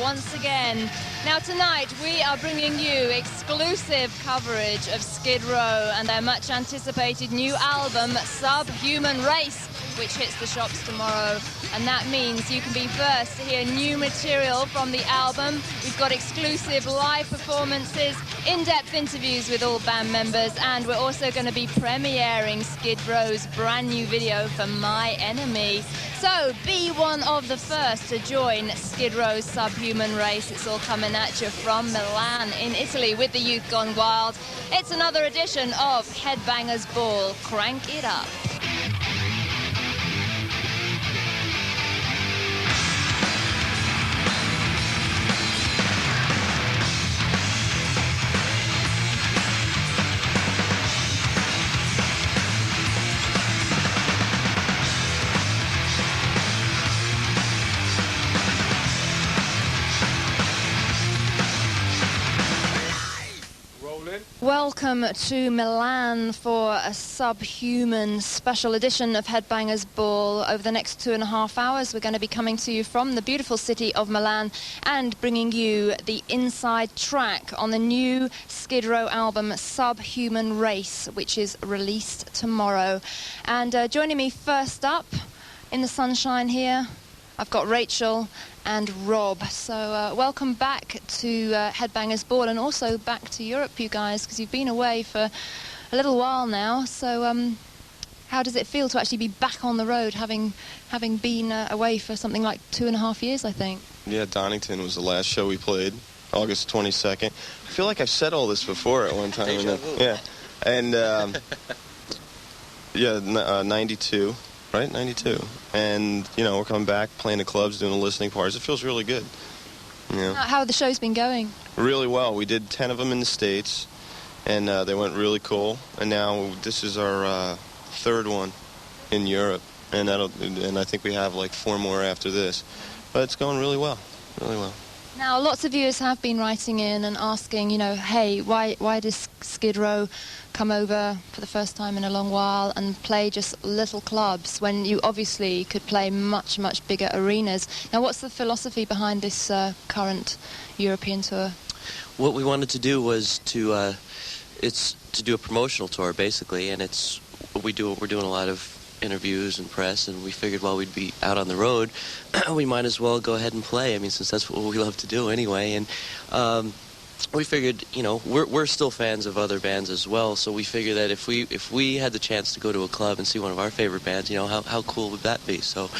once again. Now tonight we are bringing you exclusive coverage of Skid Row and their much anticipated new album Subhuman Race, which hits the shops tomorrow, and that means you can be first to hear new material from the album. We've got exclusive live performances, in-depth interviews with all band members, and we're also going to be premiering Skid Row's brand new video for My Enemy. So be one of the first to join Skid Row's Subhuman Race. It's all coming at you from Milan in Italy with the Youth Gone Wild. It's another edition of Headbangers Ball. Crank it up. Welcome to Milan for a Subhuman special edition of Headbangers Ball. Over the next 2.5 hours, we're going to be coming to you from the beautiful city of Milan and bringing you the inside track on the new Skid Row album Subhuman Race, which is released tomorrow. And joining me first up in the sunshine here, I've got Rachel and Rob. So welcome back to Headbangers Ball, and also back to Europe, you guys, because you've been away for a little while now. So how does it feel to actually be back on the road, having been away for something like 2.5 years, I think? Yeah, Donington was the last show we played, August 22nd. I feel like I've said all this before at one time. Yeah, and yeah, 92. Right, 92. And, you know, we're coming back, playing the clubs, doing the listening parties. It feels really good. You know? How have the shows been going? Really well. We did 10 of them in the States, and they went really cool. And now this is our third one in Europe, and I think we have like 4 more after this. But it's going really well, really well. Now, lots of viewers have been writing in and asking, you know, hey, why does Skid Row come over for the first time in a long while and play just little clubs when you obviously could play much, much bigger arenas? Now, what's the philosophy behind this current European tour? What we wanted to do was to do a promotional tour, basically, and it's what we do. We're doing a lot of interviews and press, and we figured while we'd be out on the road, we might as well go ahead and play. I mean, since that's what we love to do anyway. And we figured, you know, we're still fans of other bands as well, so we figured that if we had the chance to go to a club and see one of our favorite bands, you know, how cool would that be? So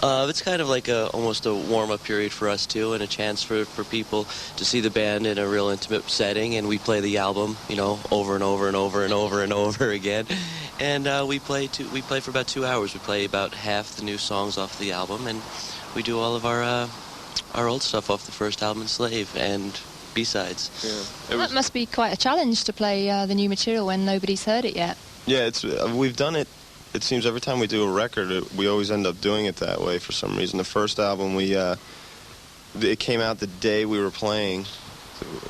it's kind of like almost a warm-up period for us too, and a chance for people to see the band in a real intimate setting. And we play the album, you know, over and over and over and over and over again. And we play for about 2 hours. We play about half the new songs off the album, and we do all of our old stuff off the first album, Slave, and B-sides. Yeah, that must be quite a challenge to play the new material when nobody's heard it yet. Yeah, we've done it. It seems every time we do a record, we always end up doing it that way for some reason. The first album, it came out the day we were playing.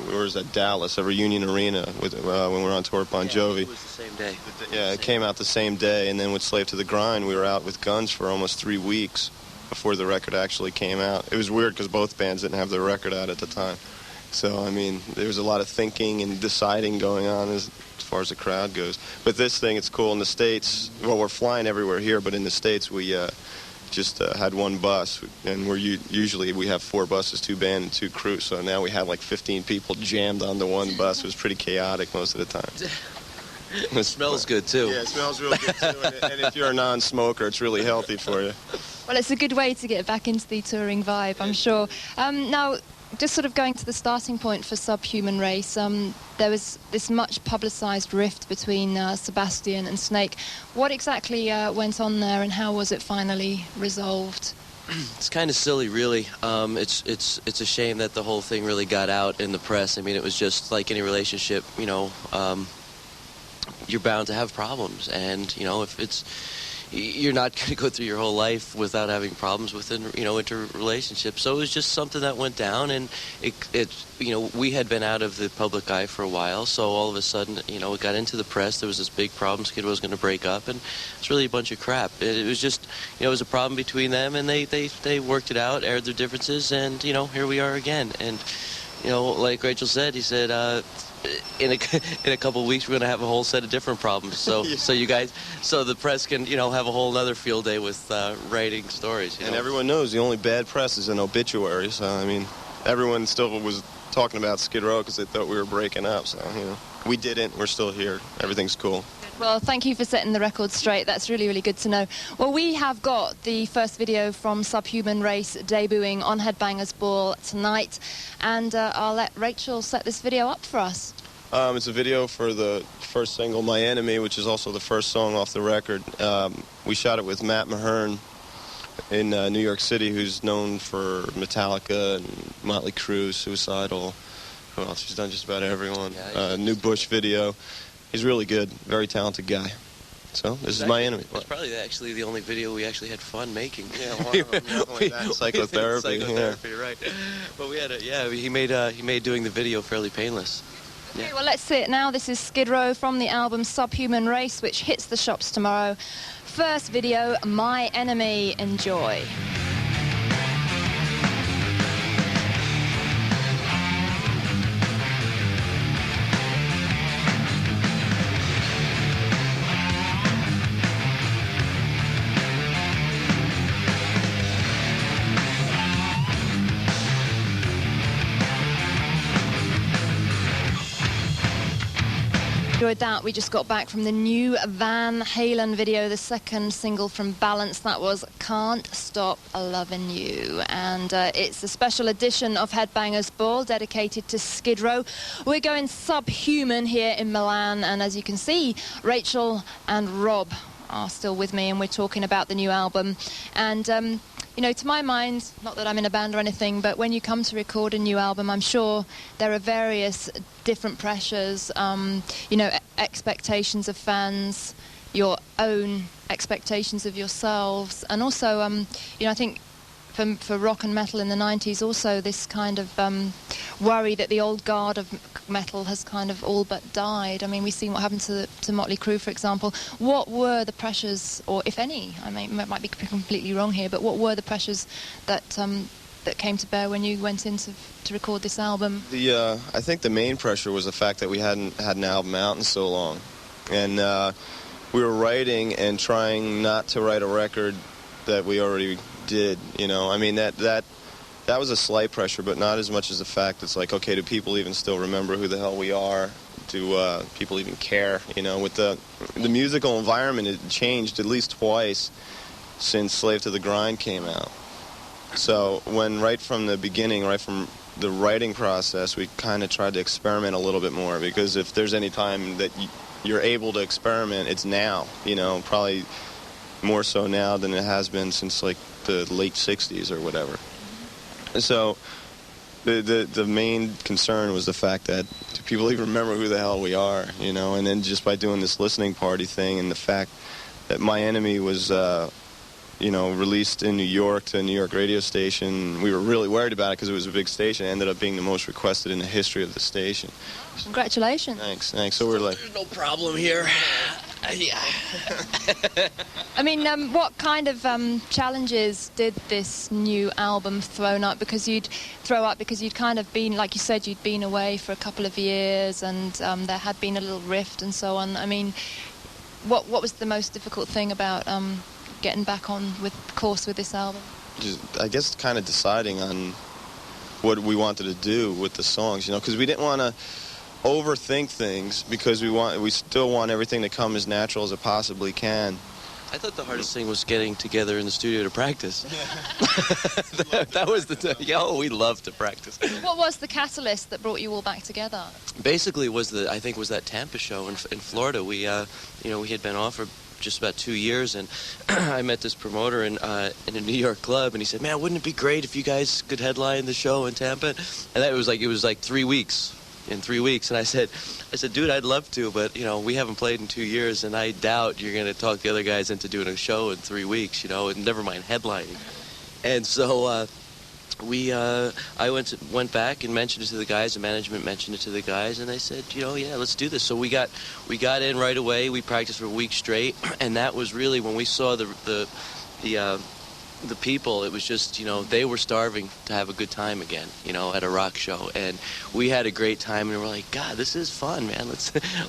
We were at Dallas, at Reunion Arena, when we were on tour with Bon Jovi. It was the same day. Yeah, it came out the same day, and then with Slave to the Grind, we were out with Guns for almost 3 weeks before the record actually came out. It was weird because both bands didn't have their record out at the time. So, I mean, there was a lot of thinking and deciding going on as far as the crowd goes. But this thing, it's cool. In the States, well, we're flying everywhere here, but in the States, we just had one bus, and usually we have 4 buses, 2 band and 2 crew, so now we have like 15 people jammed onto one bus. It was pretty chaotic most of the time. It smells good too. Yeah, it smells really good too, and if you're a non-smoker, it's really healthy for you. Well, it's a good way to get back into the touring vibe, I'm sure. Now, just sort of going to the starting point for Subhuman Race, there was this much publicised rift between Sebastian and Snake. What exactly went on there, and how was it finally resolved? It's kind of silly, really. It's a shame that the whole thing really got out in the press. I mean, it was just like any relationship, you know, you're bound to have problems, and you know, if it's you're not going to go through your whole life without having problems within, interrelationships. So it was just something that went down, and we had been out of the public eye for a while, so all of a sudden, it got into the press. There was this big problem. Skid Row was going to break up, and it's really a bunch of crap. It was just, it was a problem between them, and they worked it out, aired their differences, and, here we are again. And, like Rachel said, he said, in a couple of weeks we're going to have a whole set of different problems. So Yeah. so the press can have a whole other field day with writing stories. And everyone knows the only bad press is an obituary. So I mean, everyone still was talking about Skid Row because they thought we were breaking up. So we didn't. We're still here. Everything's cool. Well, thank you for setting the record straight. That's really, really good to know. Well, we have got the first video from Subhuman Race debuting on Headbangers Ball tonight, and I'll let Rachel set this video up for us. It's a video for the first single, My Enemy, which is also the first song off the record. We shot it with Matt Mahern in New York City, who's known for Metallica and Motley Crue, Suicidal. Who else? He's done just about everyone. Yeah, New Bush video. He's really good, very talented guy. So this is My Enemy. It's probably actually the only video we actually had fun making. Yeah, one of them, definitely that. Psychotherapy. Psychotherapy, right? But we had he made doing the video fairly painless. Okay, well, let's see it now. This is Skid Row from the album Subhuman Race, which hits the shops tomorrow. First video, My Enemy. Enjoy. Enjoyed that. We just got back from the new Van Halen video, the second single from Balance. That was Can't Stop Loving You. And it's a special edition of Headbangers Ball dedicated to Skid Row. We're going Subhuman here in Milan, and as you can see, Rachel and Rob are still with me, and we're talking about the new album. And to my mind, not that I'm in a band or anything, but when you come to record a new album, I'm sure there are various different pressures, expectations of fans, your own expectations of yourselves, and also, I think for rock and metal in the 90s, also this kind of worry that the old guard of metal has kind of all but died. I mean, we've seen what happened to Motley Crue, for example. What were the pressures, or if any, I might be completely wrong here, but what were the pressures that came to bear when you went in to record this album? I think the main pressure was the fact that we hadn't had an album out in so long, and we were writing and trying not to write a record that we already did. I mean, that was a slight pressure, but not as much as the fact it's like, okay, do people even still remember who the hell we are? Do people even care? With the musical environment, it changed at least twice since Slave to the Grind came out. So right from the beginning, right from the writing process, we kind of tried to experiment a little bit more, because if there's any time that you're able to experiment, it's now, probably more so now than it has been since like the late 60s or whatever. So the main concern was the fact that do people even remember who the hell we are, and then just by doing this listening party thing, and the fact that My Enemy was released in New York to a New York radio station. We were really worried about it because it was a big station. It ended up being the most requested in the history of the station. Congratulations. Thanks. So we're like... There's no problem here. Yeah. I mean, what kind of challenges did this new album throw up? Because you'd kind of been, like you said, you'd been away for a couple of years, and there had been a little rift and so on. I mean, what was the most difficult thing about getting back on course with this album? I guess kind of deciding on what we wanted to do with the songs, because we didn't want to overthink things, because we still want everything to come as natural as it possibly can. I thought the hardest thing was getting together in the studio to practice. that was we love to practice. What was the catalyst that brought you all back together? Basically, was that Tampa show in Florida. We had been off for just about 2 years, and I met this promoter in a New York club, and he said, "Man, wouldn't it be great if you guys could headline the show in Tampa?" And it was like 3 weeks. in 3 weeks. And I said, dude, I'd love to, but, you know, we haven't played in 2 years, and I doubt you're going to talk the other guys into doing a show in 3 weeks, you know, and never mind headlining. And so I went back and mentioned it to the guys. The management mentioned it to the guys, and they said, you know, yeah, let's do this. So we got in right away. We practiced for a week straight, and that was really when we saw the people. It was just, you know, they were starving to have a good time again, you know, at a rock show, and we had a great time. And we're like, God, this is fun, man.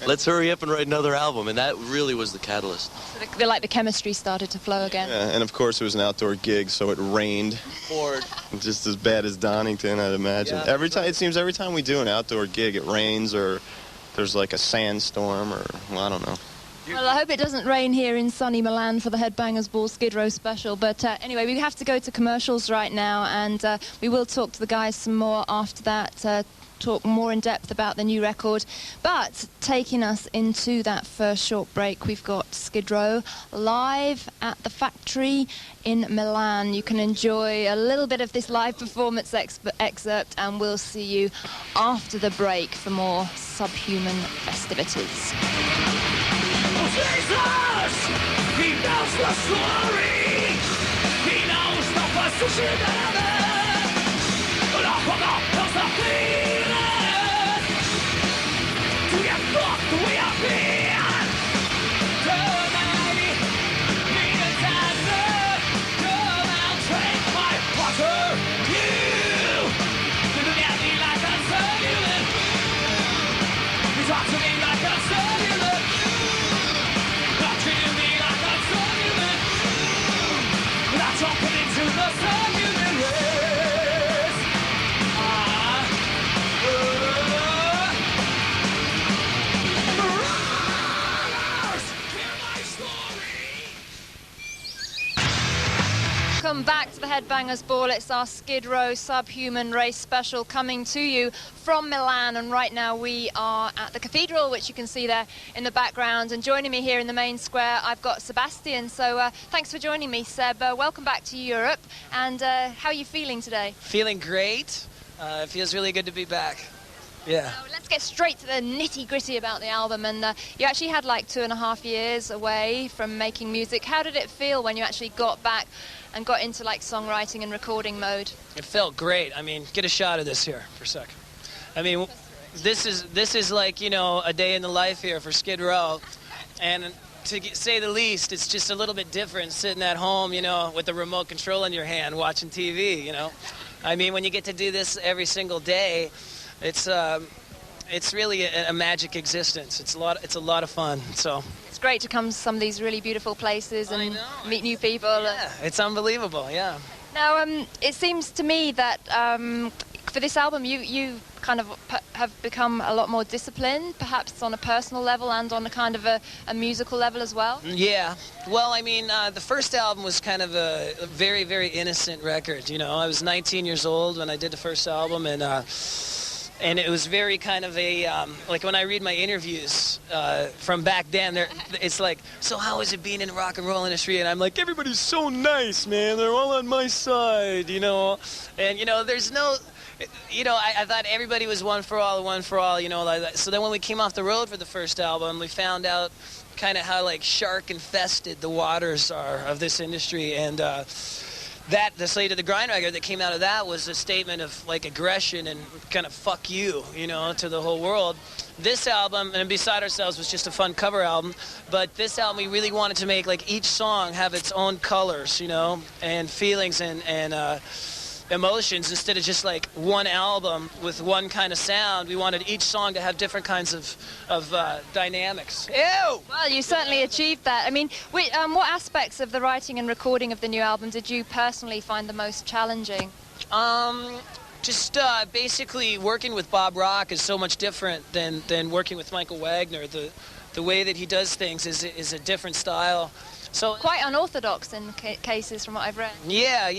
Let's hurry up and write another album. And that really was the catalyst. So the chemistry started to flow again. Yeah, and of course it was an outdoor gig, so it rained. Poured. Just as bad as Donington, I'd imagine. Yeah, it seems every time we do an outdoor gig, it rains or there's like a sandstorm or, well, I don't know. Well, I hope it doesn't rain here in sunny Milan for the Headbangers Ball Skid Row special. But anyway, we have to go to commercials right now, and we will talk to the guys some more after that, talk more in depth about the new record. But taking us into that first short break, we've got Skid Row live at the Factory in Milan. You can enjoy a little bit of this live performance excerpt, and we'll see you after the break for more Subhuman festivities. Jesus, he knows the story. He knows the position of it. Knows the feeling. To get fucked, we are being. Tonight, me and Tanner, come and drink my water. You look at me like a cellular. You talk to me like a cellular. Jumping into the cellular race. Marauders, hear my story. Welcome back to the Headbangers Ball. It's our Skid Row Subhuman race special coming to you from Milan, and right now we are at the cathedral, which you can see there in the background, and joining me here in the main square I've got Sebastian. So thanks for joining me, Seb. Welcome back to Europe, and how are you feeling today? Feeling great. It feels really good to be back. Yeah. So let's get straight to the nitty-gritty about the album. And you actually had like 2.5 years away from making music. How did it feel when you actually got back and got into like songwriting and recording mode? It felt great. I mean, get a shot of this here for a second. I mean, this is like, you know, a day in the life here for Skid Row. And to say the least, it's just a little bit different sitting at home, you know, with the remote control in your hand watching TV, you know. I mean, when you get to do this every single day, it's really a magic existence. It's a lot of fun. So it's great to come to some of these really beautiful places and meet new people. Yeah, it's unbelievable. Yeah. Now, it seems to me that for this album, you kind of have become a lot more disciplined, perhaps on a personal level and on a kind of a musical level as well. Yeah. Well, I mean, the first album was kind of a very, very innocent record. You know, I was 19 years old when I did the first album, and it was very kind of a, like when I read my interviews from back then, it's like, so how is it being in the rock and roll industry? And I'm like, everybody's so nice, man. They're all on my side, you know. And, you know, there's no, you know, I thought everybody was one for all, you know. Like that. So then when we came off the road for the first album, we found out kind of how, like, shark-infested the waters are of this industry. And the Slave to the Grind record that came out of that was a statement of like aggression and kind of fuck you, you know, to the whole world. This album, and Beside Ourselves, was just a fun cover album, but this album we really wanted to make like each song have its own colors, you know, and feelings and emotions instead of just like one album with one kind of sound. We wanted each song to have different kinds of dynamics. Ew! Well, you certainly achieved that. I mean, what aspects of the writing and recording of the new album did you personally find the most challenging? Just basically working with Bob Rock is so much different than working with Michael Wagner. The way that he does things is a different style. So quite unorthodox in cases from what I've read. Yeah,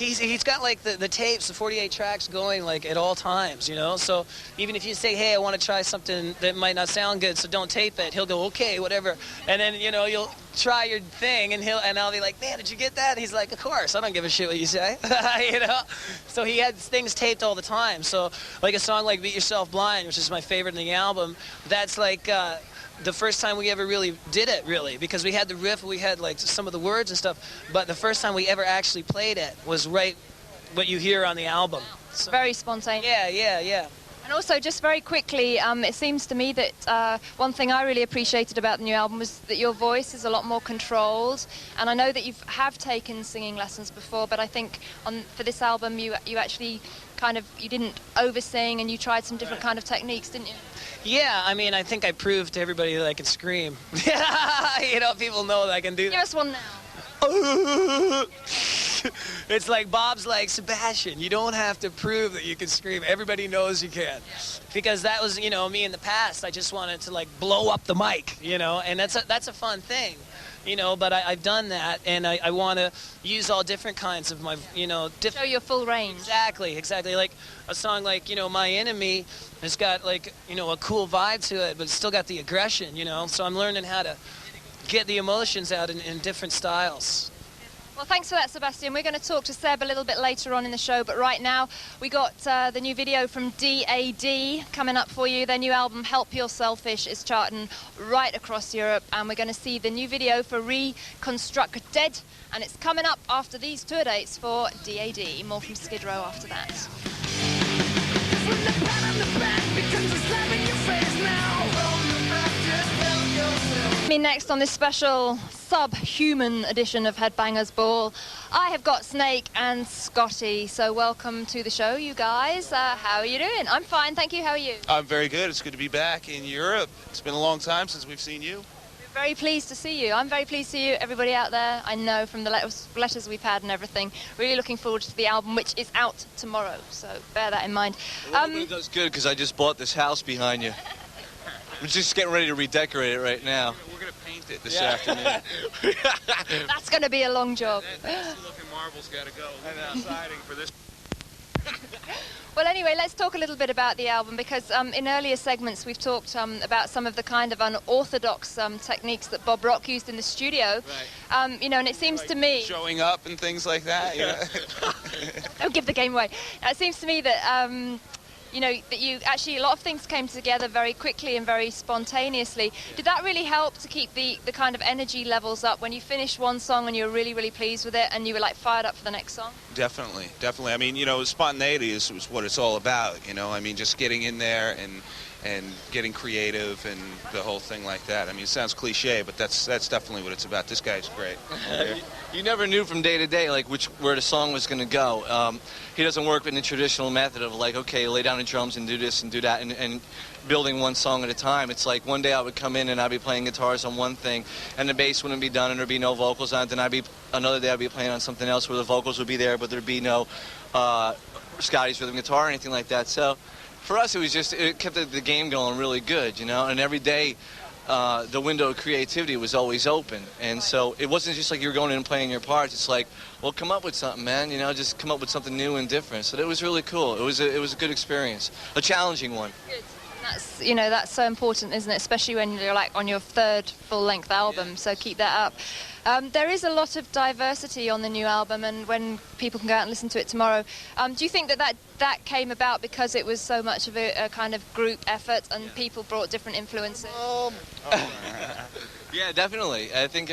he's got like the tapes, the 48 tracks going like at all times, you know. So even if you say, hey, I want to try something that might not sound good, so don't tape it, he'll go, okay, whatever. And then, you know, you'll try your thing, and I'll be like, man, did you get that? And he's like, of course, I don't give a shit what you say. You know. So he had things taped all the time. So like a song like Beat Yourself Blind, which is my favorite in the album, that's like the first time we ever really did it, really, because we had the riff, we had like some of the words and stuff, but the first time we ever actually played it was right what you hear on the album. So, Very spontaneous. yeah. And also, just very quickly, it seems to me that one thing I really appreciated about the new album was that your voice is a lot more controlled. And I know that you have taken singing lessons before, but I think for this album you actually you didn't over-sing, and you tried some different kind of techniques, didn't you? Yeah, I mean, I think I proved to everybody that I can scream. You know, people know that I can do that. Give us one now. It's like Bob's like, Sebastian, you don't have to prove that you can scream. Everybody knows you can. Because that was, you know, me in the past. I just wanted to like blow up the mic, you know, and that's a fun thing, you know, but I've done that, and I want to use all different kinds of my, you know, show your full range. Exactly. Like a song like, you know, My Enemy has got like, you know, a cool vibe to it, but it's still got the aggression, you know, so I'm learning how to get the emotions out in different styles. Well, thanks for that, Sebastian. We're going to talk to Seb a little bit later on in the show, but right now we got the new video from DAD coming up for you. Their new album, Help You're Selfish, is charting right across Europe, and we're going to see the new video for Reconstructed, and it's coming up after these tour dates for DAD. More from Skid Row after that. Me next on this special Subhuman edition of Headbangers Ball, I have got Snake and Scotty. So welcome to the show, you guys. How are you doing? I'm fine, thank you. How are you? I'm very good. It's good to be back in Europe. It's been a long time since we've seen you. We're very pleased to see you. I'm very pleased to see you, everybody out there. I know from the letters we've had and everything. Really looking forward to the album, which is out tomorrow. So bear that in mind. That's good, because I just bought this house behind you. I'm just getting ready to redecorate it right now. We're going to paint it this afternoon. That's going to be a long job. That nasty-looking marble's got to go. Siding for this. Well, anyway, let's talk a little bit about the album, because in earlier segments we've talked about some of the kind of unorthodox techniques that Bob Rock used in the studio. Right. You know, and it seems to me... Showing up and things like that, you know? Don't give the game away. It seems to me that... you know, that you actually, a lot of things came together very quickly and very spontaneously. Did that really help to keep the kind of energy levels up when you finished one song and you were really, really pleased with it and you were like fired up for the next song? Definitely. I mean, you know, spontaneity is what it's all about, you know? I mean, just getting in there and getting creative and the whole thing like that. I mean, it sounds cliche, but that's definitely what it's about. This guy's great. You never knew from day to day, like, where the song was going to go. He doesn't work in the traditional method of, like, okay, lay down the drums and do this and do that, and building one song at a time. It's like one day I would come in and I'd be playing guitars on one thing, and the bass wouldn't be done, and there'd be no vocals on it. Then another day I'd be playing on something else where the vocals would be there, but there'd be no Scotty's rhythm guitar or anything like that. So for us, it kept the game going really good, you know, and every day the window of creativity was always open. And so it wasn't just like you were going in and playing your parts. It's like, well, come up with something, man, you know, just come up with something new and different. So it was really cool. It was a good experience, a challenging one. Good. That's, you know, that's so important, isn't it? Especially when you're like on your third full-length album, yeah. So keep that up. There is a lot of diversity on the new album, and when people can go out and listen to it tomorrow, do you think that came about because it was so much of a kind of group effort and people brought different influences? Yeah, definitely. I think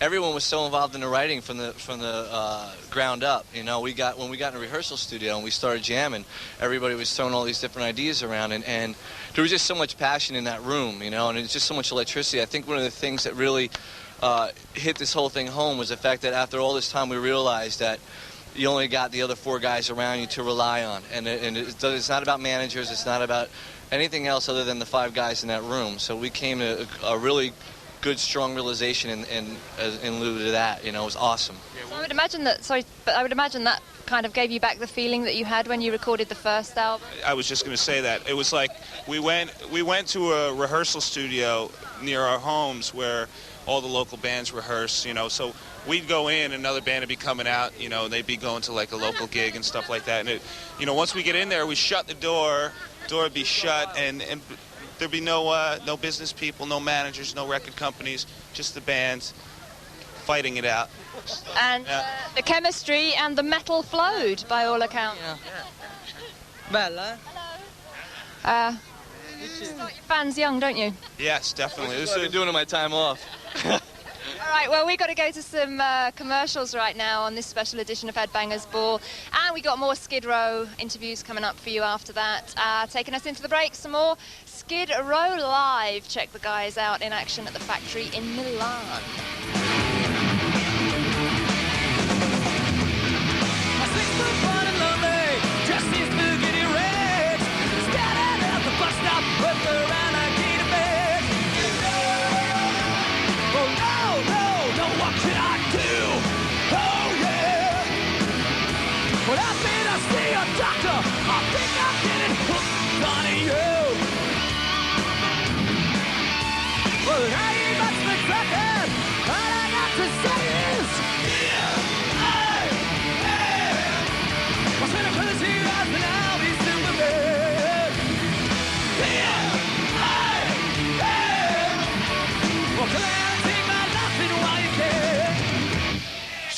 everyone was so involved in the writing from the ground up. You know, when we got in a rehearsal studio and we started jamming, everybody was throwing all these different ideas around, and there was just so much passion in that room, you know, and it's just so much electricity. I think one of the things that really hit this whole thing home was the fact that after all this time we realized that you only got the other four guys around you to rely on, and it's not about managers, it's not about anything else other than the five guys in that room. So we came to a really good, strong realization in lieu to that. You know, it was awesome. So I would imagine that. Sorry, but I would imagine that kind of gave you back the feeling that you had when you recorded the first album. I was just going to say that. It was like we went to a rehearsal studio near our homes where all the local bands rehearse, you know, so we'd go in, another band would be coming out, you know, and they'd be going to like a local gig and stuff like that. And, it, you know, once we get in there, we shut the door would be shut, and there'd be no business people, no managers, no record companies, just the bands fighting it out. And the chemistry and the metal flowed, by all accounts. Yeah. Bella. Hello. You start your fans young, don't you? Yes, definitely. This is what I'm doing in my time off. All right, well, we've got to go to some commercials right now on this special edition of Headbangers Ball. And we got more Skid Row interviews coming up for you after that. Taking us into the break, some more Skid Row Live. Check the guys out in action at the factory in Milan.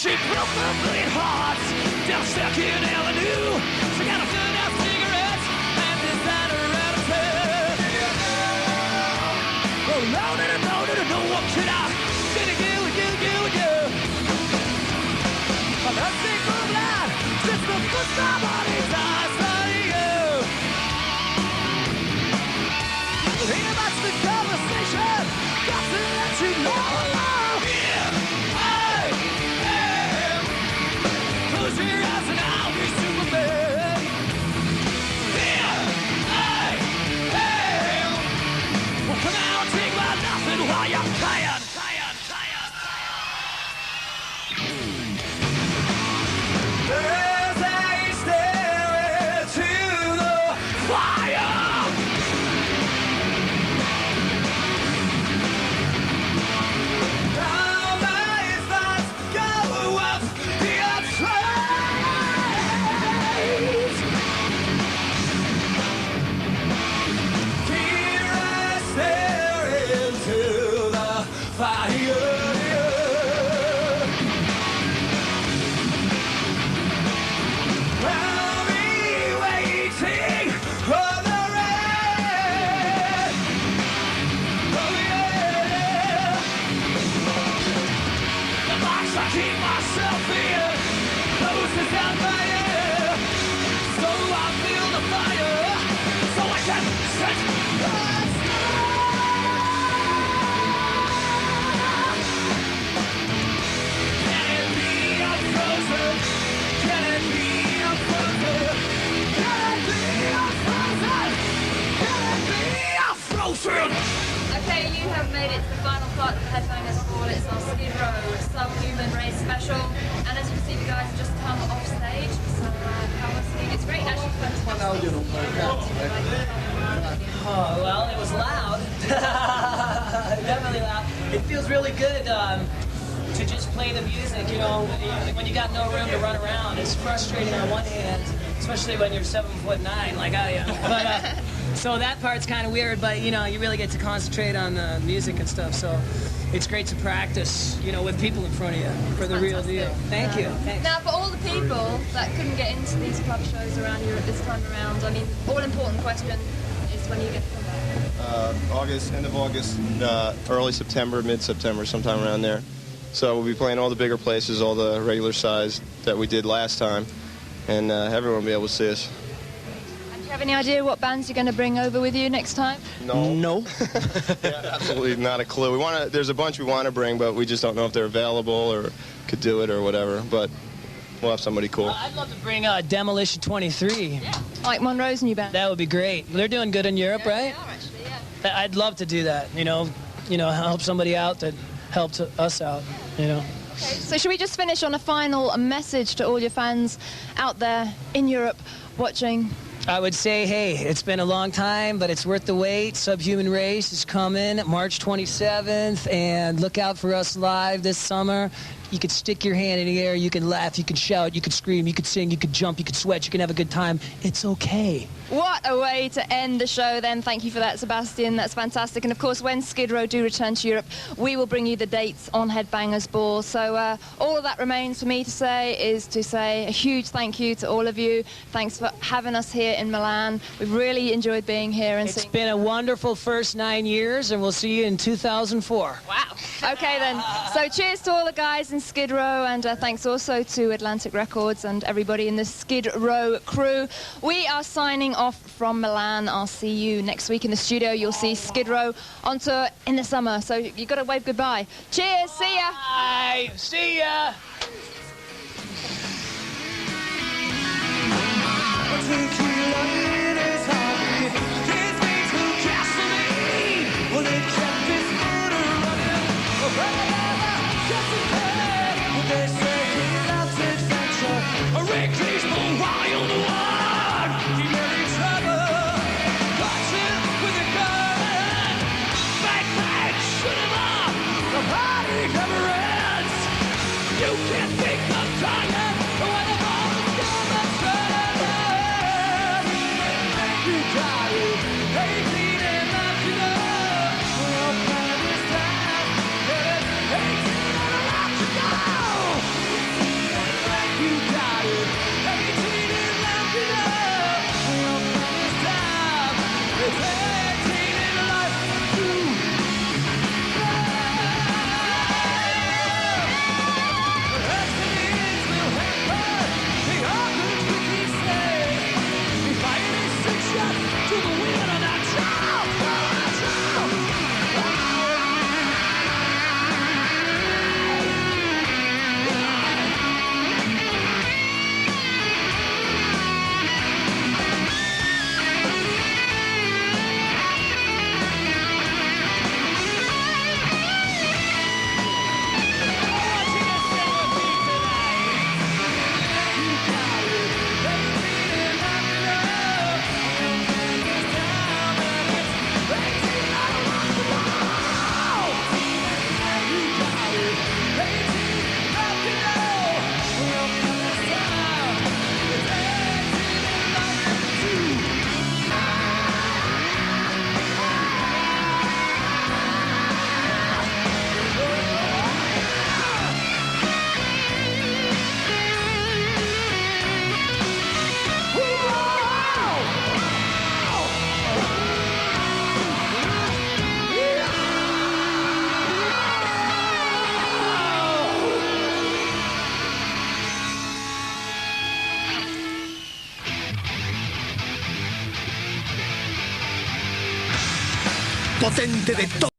She broke my bleeding heart down Second Avenue. She got a good out cigarettes and designer attitude. Oh no, what could I do? I'm a single blind since the first time I died for you. Hear about the conversation, got to let you know. Close your eyes and I'll be Superman. Well, come out and take my nothing while you're tired. As I stare into the fire, now my thoughts go up the trace. Here I stare into the fire. I'll be waiting for the rain. Oh yeah. The box I keep myself in closes on fire. So I feel the fire, so I can set the Can it be a frozen? Can it be a frozen? Can it be a frozen? Can it be a frozen? Okay, you have made it to the final part of the Headbangers Ball. It's our Skid Row Subhuman race special. And as you can see, the guys have just come off stage. So, how was it? It's great actually for Oh, well, it was loud. Definitely loud. It feels really good to just play the music, you know, when you got no room to run around. It's frustrating on one hand, especially when you're 7'9" like I am. But, so that part's kind of weird, but, you know, you really get to concentrate on the music and stuff. So it's great to practice, you know, with people in front of you for the real deal. Thank you. Thanks. Now, for all the people that couldn't get into these club shows around Europe this time around, I mean, all-important question is when you get to come back. End of August, early September, mid-September, sometime around there. So we'll be playing all the bigger places, all the regular size that we did last time, and everyone will be able to see us. And do you have any idea what bands you're going to bring over with you next time? No. Yeah, absolutely not a clue. There's a bunch we want to bring, but we just don't know if they're available or could do it or whatever. But we'll have somebody cool. I'd love to bring Demolition 23. Yeah. Mike Monroe's new band. That would be great. They're doing good in Europe, right? They are, actually, yeah. I'd love to do that, you know. you know, help somebody out that helped us out, you know. Okay, so should we just finish on a final message to all your fans out there in Europe watching? I would say, hey, it's been a long time, but it's worth the wait. Subhuman Race is coming March 27th, and look out for us live this summer. You could stick your hand in the air, you can laugh, you can shout, you could scream, you could sing, you could jump, you could sweat, you can have a good time. It's okay. What a way to end the show then. Thank you for that, Sebastian. That's fantastic. And of course, when Skid Row do return to Europe, we will bring you the dates on Headbangers Ball. So all of that remains for me to say is to say a huge thank you to all of you. Thanks for having us here in Milan. We've really enjoyed being here. And it's been a wonderful first 9 years, and we'll see you in 2004. Wow. Okay then. So cheers to all the guys in Skid Row, and thanks also to Atlantic Records and everybody in the Skid Row crew. We are signing off from Milan. I'll see you next week in the studio. You'll see Skid Row on tour in the summer, so you've got to wave goodbye. Cheers, see ya. Bye, see ya. Potente de todo.